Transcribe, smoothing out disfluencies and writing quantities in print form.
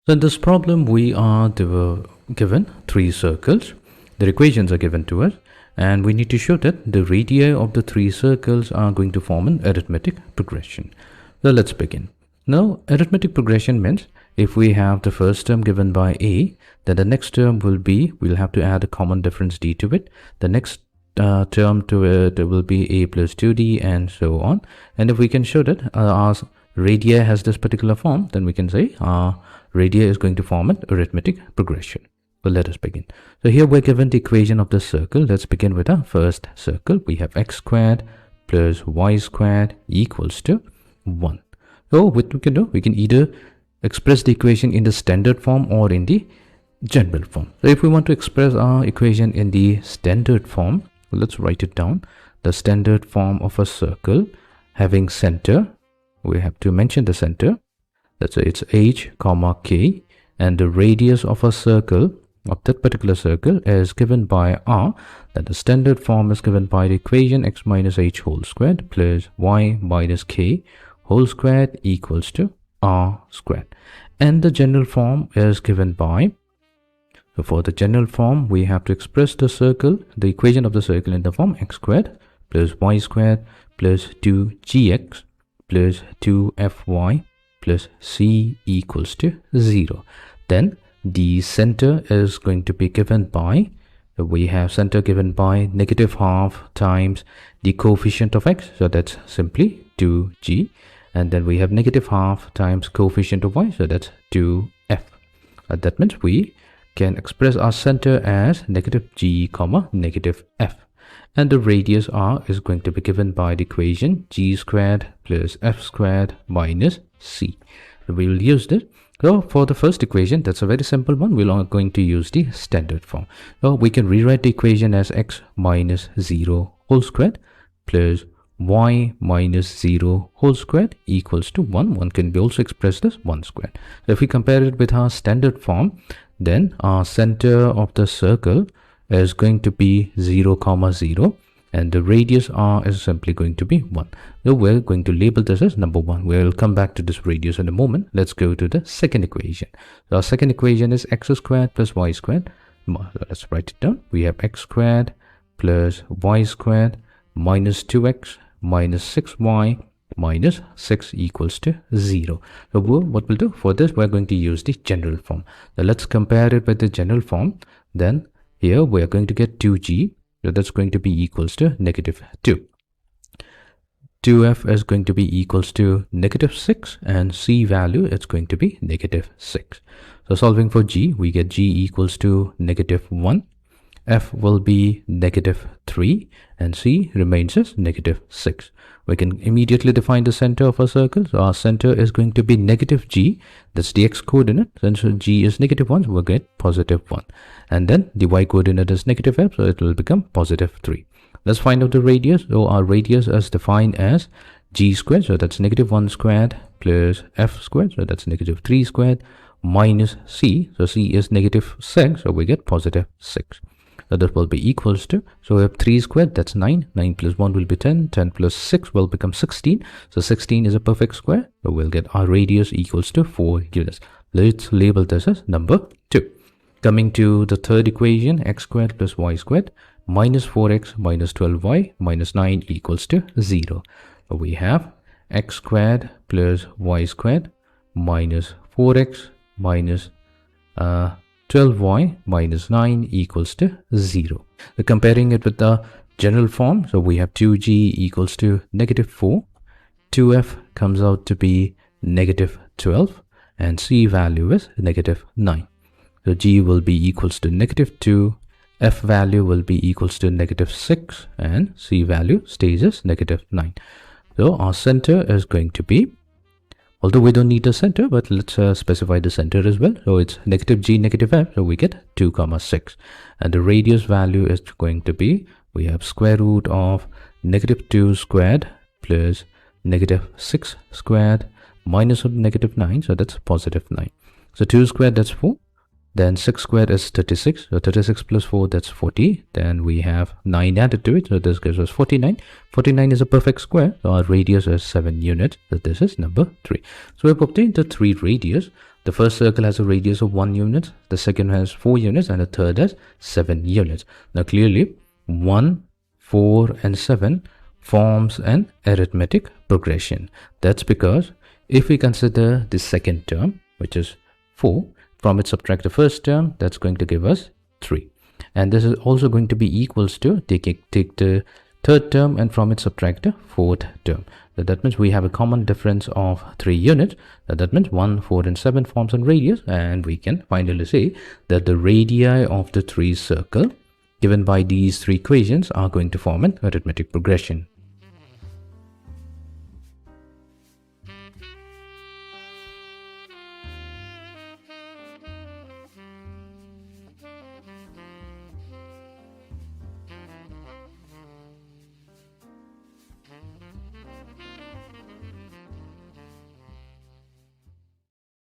So in this problem, we are given three circles. The equations are given to us, and we need to show that the radii of the three circles are going to form an arithmetic progression. So let's begin. Now, arithmetic progression means if we have the first term given by a, then the next term will be, we'll have to add a common difference d to it. The next term to it will be a plus 2d and so on. And if we can show that our radii has this particular form, then we can say our radii is going to form an arithmetic progression. So let us begin. So here we're given the equation of the circle. Let's begin with our first circle. We have x squared plus y squared equals to 1. So what we can do, we can either express the equation in the standard form or in the general form. So if we want to express our equation in the standard form, let's write it down. The standard form of a circle having center, we have to mention the center. Let's say it's h comma k, and the radius of a circle, of that particular circle, is given by r. That the standard form is given by the equation x minus h whole squared plus y minus k whole squared equals to r squared. And the general form is given by, so for the general form, we have to express the circle, the equation of the circle in the form x squared plus y squared plus 2gx plus 2fy plus c equals to 0. Then the center is going to be given by, we have center given by negative half times the coefficient of x, so that's simply 2g, and then we have negative half times coefficient of y, so that's 2f. That means we can express our center as negative g comma negative f, and the radius r is going to be given by the equation g squared plus f squared minus c. So we will use this. So for the first equation, that's a very simple one. We're going to use the standard form. So we can rewrite the equation as x minus 0 whole squared plus y minus 0 whole squared equals to 1. One can be also expressed as 1 squared. So if we compare it with our standard form, then our center of the circle is going to be 0 comma 0, and the radius r is simply going to be 1. So we're going to label this as number 1. We'll come back to this radius in a moment. Let's go to the second equation. So our second equation is x squared plus y squared. Let's write it down. We have x squared plus y squared minus 2x minus 6y minus 6 equals to 0. So what we'll do for this, we're going to use the general form. Now let's compare it with the general form. Then here we are going to get 2g, so that's going to be equals to negative 2. 2f is going to be equals to negative 6, and c value is going to be negative 6. So solving for g, we get g equals to negative 1, f will be negative 3, and c remains as negative 6. We can immediately define the center of a circle. So our center is going to be negative g, that's the x coordinate. Since g is negative 1, so we'll get positive 1. And then the y coordinate is negative f, so it will become positive 3. Let's find out the radius. So our radius is defined as g squared, so that's negative 1 squared plus f squared, so that's negative 3 squared minus c, so c is negative 6, so we get positive 6. So that will be equals to, so we have 3 squared, that's 9, 9 plus 1 will be 10, 10 plus 6 will become 16, so 16 is a perfect square, so we'll get our radius equals to 4 units. Let's label this as number 2. Coming to the third equation, x squared plus y squared minus 4x minus 12y minus 9 equals to 0. So we have x squared plus y squared minus 4x minus 12y minus 9 equals to 0. So comparing it with the general form, so we have 2g equals to negative 4, 2f comes out to be negative 12, and c value is negative 9. So g will be equals to negative 2, f value will be equals to negative 6, and c value stays as negative 9. So our center is going to be, although we don't need a center, but let's specify the center as well. So it's negative g negative f, so we get 2 comma 6. And the radius value is going to be, we have square root of negative 2 squared plus negative 6 squared minus of negative 9, so that's positive 9. So 2 squared, that's 4. Then 6 squared is 36, so 36 plus 4, that's 40. Then we have 9 added to it, so this gives us 49. 49 is a perfect square, so our radius is 7 units, so this is number 3. So we've obtained the 3 radius. The first circle has a radius of 1 unit, the second has 4 units, and the third has 7 units. Now clearly 1, 4 and 7 forms an arithmetic progression. That's because if we consider the second term, which is 4, from it subtract the first term, that's going to give us 3. And this is also going to be equals to take the third term and from it subtract the fourth term. So that means we have a common difference of 3 units. That means 1, 4 and 7 forms a radius, and we can finally say that the radii of the 3 circle given by these 3 equations are going to form an arithmetic progression.